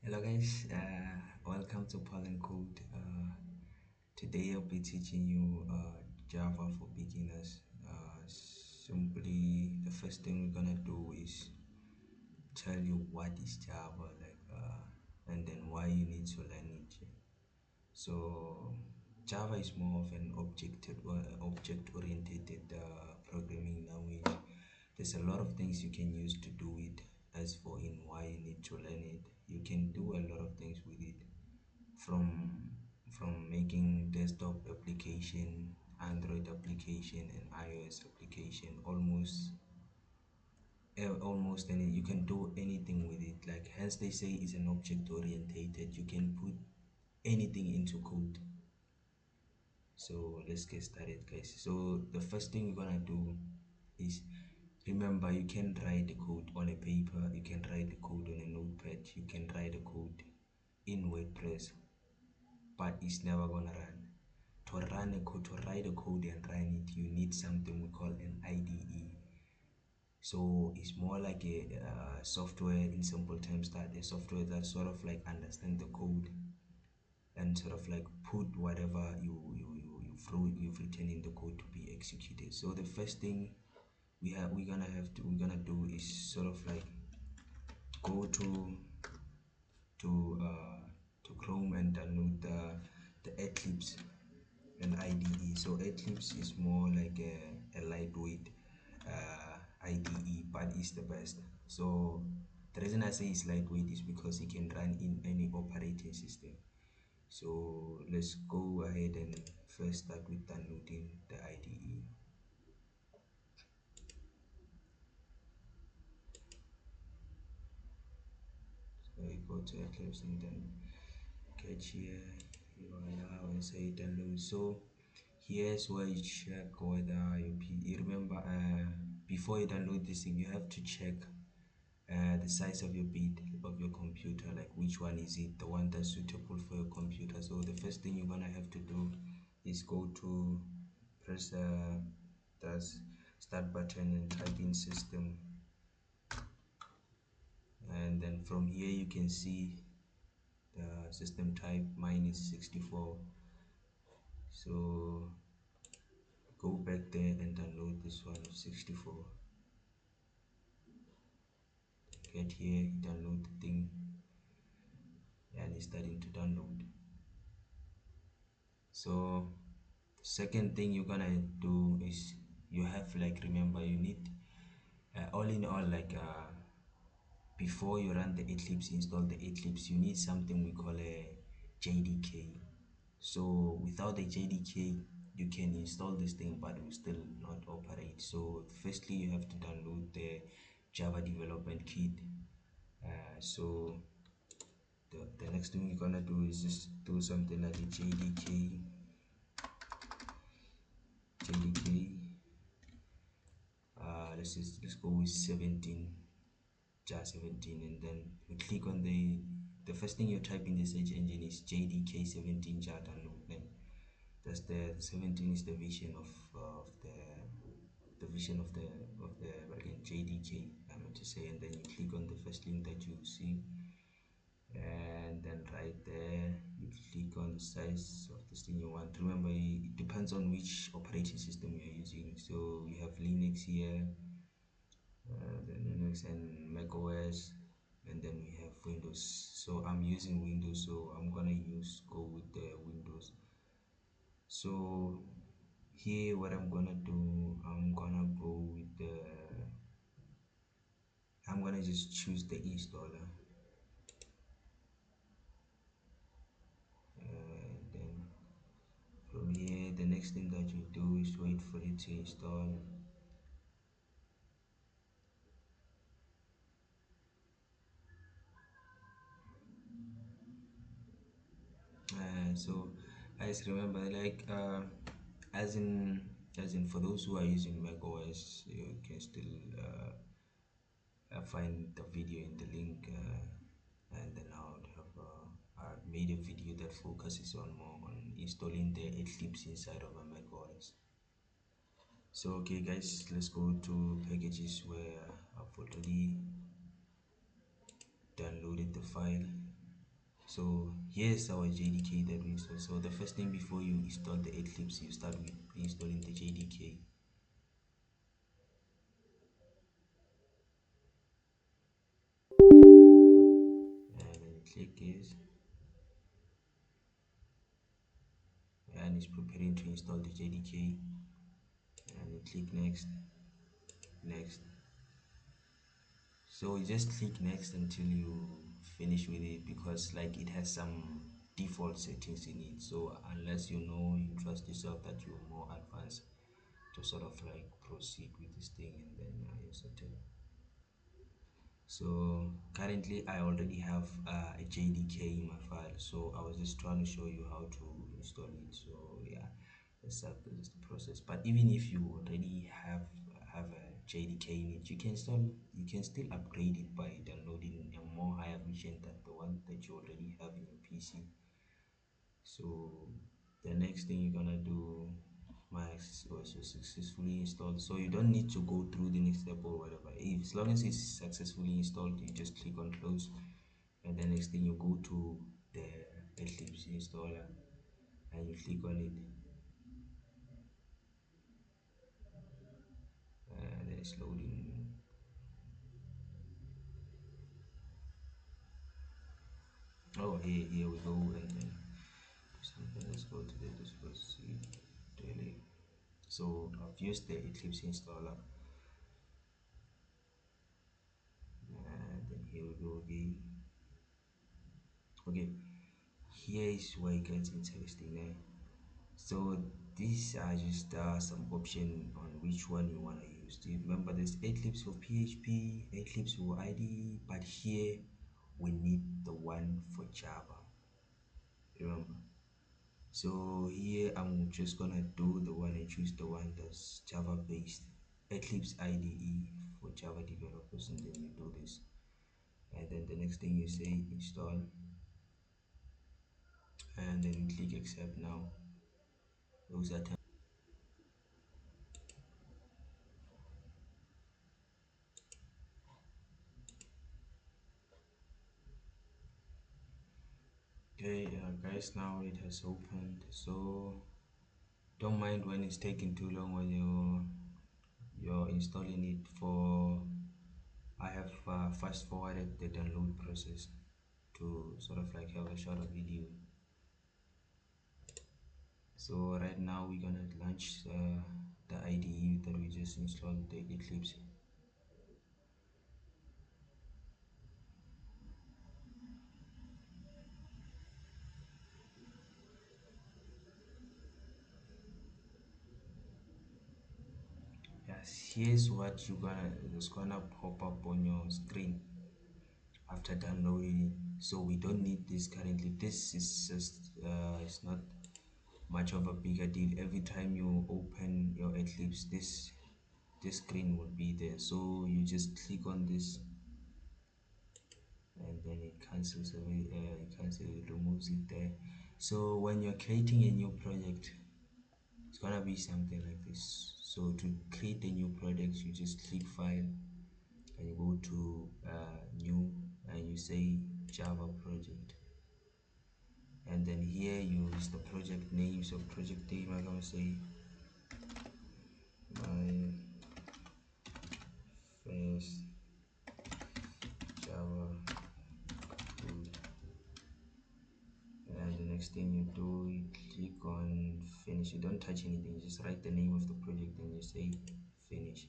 Hello guys, welcome to Pollen Code. Today I'll be teaching you Java for beginners. Simply, the first thing we're gonna do is tell you what is Java, and then why you need to learn it. So Java is more of an object-oriented programming language. There's a lot of things you can use to do it. As for in why you need to learn it, you can do a lot of things with it, from making desktop application, Android application, and iOS application. Almost any, you can do anything with it. Like, hence they say it's an object orientated. You can put anything into code. So let's get started, guys. So the first thing you're gonna do is, remember, you can write the code on a paper, you can write the code on a notepad, you can write the code in WordPress, but it's never gonna run. To write a code and run it, you need something we call an IDE. So it's more like a software, in simple terms, that a software that sort of like understand the code and sort of like put whatever you've written in the code to be executed. So the first thing we're gonna do is sort of like go to uh, to Chrome and download the Eclipse and IDE. So Eclipse is more like a lightweight IDE, but it's the best. So the reason I say it's lightweight is because it can run in any operating system. So let's go ahead and first start with downloading the IDE. So you go to Eclipse and then get here, you allow and say download. So here's where you check whether you remember, before you download this thing, you have to check the size of your bit of your computer, like which one is it, the one that's suitable for your computer. So the first thing you're gonna have to do is go to press the start button and type in system, and then from here you can see the system type. Mine is 64. So go back there and download this one of 64. Get here, download the thing, and it's starting to download. So the second thing you're gonna do is, you have, like, remember, you need all in all, like, before you run the Eclipse, install the Eclipse, you need something we call a JDK. So without the JDK, you can install this thing but it will still not operate. So firstly, you have to download the Java development kit. So the next thing you're gonna do is just do something like a JDK. Let's go with 17, jar 17, and then you click on the first thing you type in the search engine is JDK 17 jar download. Then that's the 17 is the vision of the vision of the again JDK, I meant to say. And then you click on the first link that you see, and then right there you click on the size of this thing you want. Remember, it depends on which operating system you're using. So we have Linux here, the Linux and Mac OS, and then we have Windows. So I'm using Windows, so I'm gonna go with the Windows. So here what I'm gonna do, I'm gonna just choose the installer, and then from here the next thing that you do is wait for it to install. So guys, remember, like, as in for those who are using Mac OS, you can still find the video in the link, and then I made a video that focuses on more on installing the Eclipse inside of a Mac OS. So okay guys, let's go to packages, where I've already downloaded the file. So here's our JDK that we install. So the first thing before you install the Eclipse, you start with installing the JDK. And then you click yes, and it's preparing to install the JDK. And you click next, next. So you just click next until you finish with it, because like it has some default settings in it. So unless you know, you trust yourself that you're more advanced to sort of like proceed with this thing, and then you settle. So currently I already have a JDK in my file, so I was just trying to show you how to install it. So yeah, that's the process. But even if you already have a JDK in it, you can still upgrade it by downloading a more higher version than the one that you already have in your PC. So the next thing you're gonna do, my was successfully installed. So you don't need to go through the next step or whatever. If as long as it's successfully installed, you just click on close, and the next thing you go to the Eclipse installer and you click on it, and then it's loading. Oh, here we go, and then something. Let's go to the proceed daily. So I've used the Eclipse installer, and then here we go again. Okay, here is where it gets interesting. So these are just some option on which one you want to use. Do you remember there's Eclipse for PHP, Eclipse for IDE, but here we need the one for Java. Remember? So here I'm just gonna do the one and choose the one that's Java based, Eclipse IDE for Java developers, and then you do this. And then the next thing you say install, and then you click accept now. Those are okay, guys, now it has opened. So don't mind when it's taking too long when you're installing it. For I have fast forwarded the download process to sort of like have a shorter video. So right now we're gonna launch the IDE that we just installed, the Eclipse. Yes, here's what you're gonna it's gonna pop up on your screen after downloading it. So we don't need this currently. This is just it's not much of a bigger deal. Every time you open your Eclipse, this screen will be there. So you just click on this, and then it cancels away. It removes it there. So when you're creating a new project, it's gonna be something like this. So to create a new project, you just click file and you go to new, and you say Java project, and then here you use the project name. So project name, I'm gonna say my first Java code, and the next thing you do, you click on finish. You don't touch anything, you just write the name of the project and you say finish.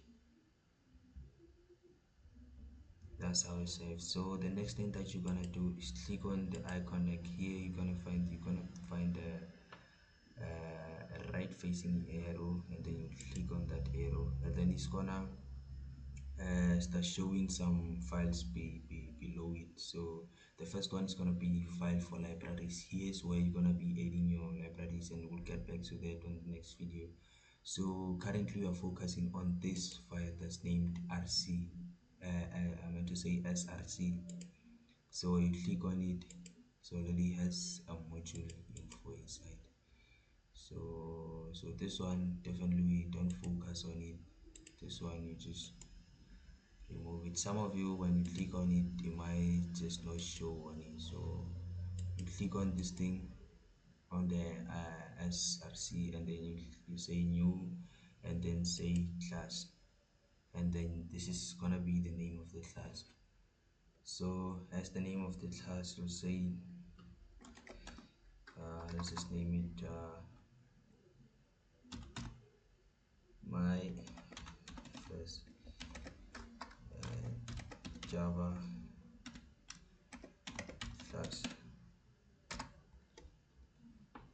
That's how it's saved. So the next thing that you're gonna do is click on the icon. Like here you're gonna find a right facing arrow, and then you click on that arrow, and then it's gonna start showing some files below it. So the first one is going to be file for libraries. Here's where you're going to be adding your libraries, and we'll get back to that on the next video. So currently we are focusing on this file that's named rc, I meant to say src. So you click on it, so it already has a module info inside. So this one definitely we don't focus on it. This one you just remove it. Some of you when you click on it, it might just not show on it. So you click on this thing on the src, and then you say new, and then say class, and then this is gonna be the name of the class. So as the name of the class, you'll say let's just name it my first Java class.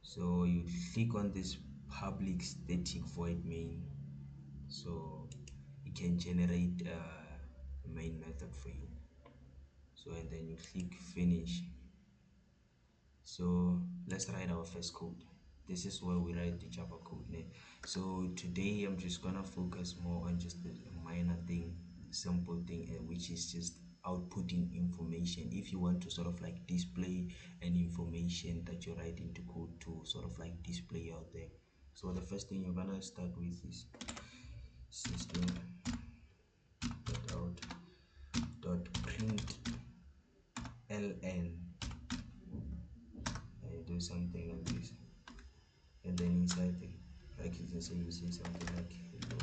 So you click on this public static void main, so it can generate a main method for you. So and then you click finish. So let's write our first code. This is where we write the Java code. So today I'm just gonna focus more on just the minor thing, simple thing, which is just outputting information. If you want to sort of like display an information that you write into code to sort of like display out there. So the first thing you're gonna start with is system out dot print ln, and do something like this, and then inside the brackets and say you say something like hello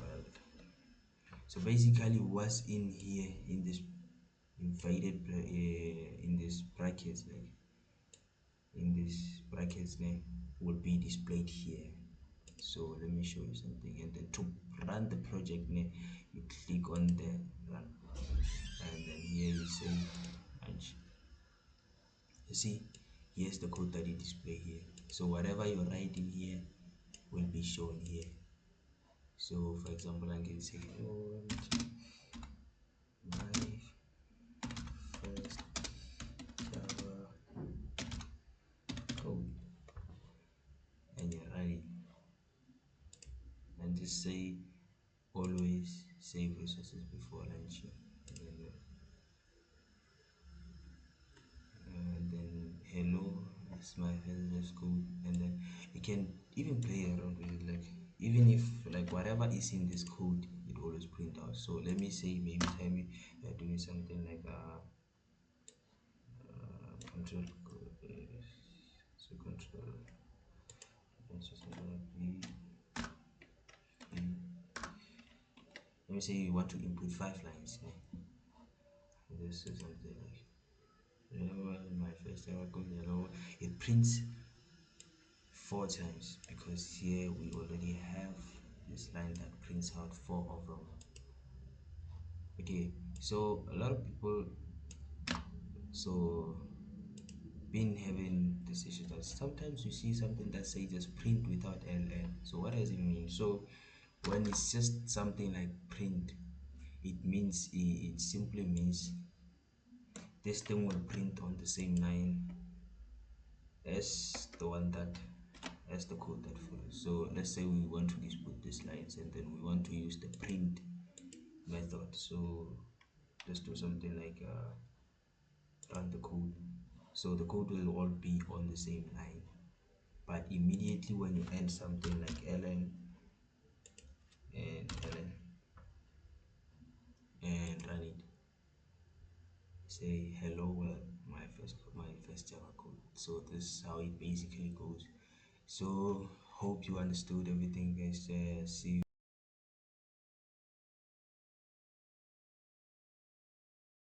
world. So basically what's in here in this invited in this brackets, like in this brackets name, will be displayed here. So let me show you something, and then to run the project name, you click on the run, and then here you say launch. You see, here's the code that you display here. So whatever you're writing here will be shown here. So for example, I can say oh, my first Java code, and you run it, and just say always save resources before launching, and then hello, this is my first code, and then you can even play around with it, like even if like whatever is in this code, it always print out. So let me say maybe tell me doing something like control so control, let's just be let me say you want to input 5 lines, this is something like hello my first ever code hello. It prints 4 times because here we already have this line that prints out 4 of them. Okay, so a lot of people so been having this issue that sometimes you see something that says just print without ln. So what does it mean? So when it's just something like print, it means it simply means this thing will print on the same line as the one that as the code that follows. So let's say we want to dispute these lines, and then we want to use the print method. So just do something like run the code. So the code will all be on the same line, but immediately when you end something like ln and ln and run it, say hello world, my first Java code. So this is how it basically goes. So hope you understood everything, guys. See you.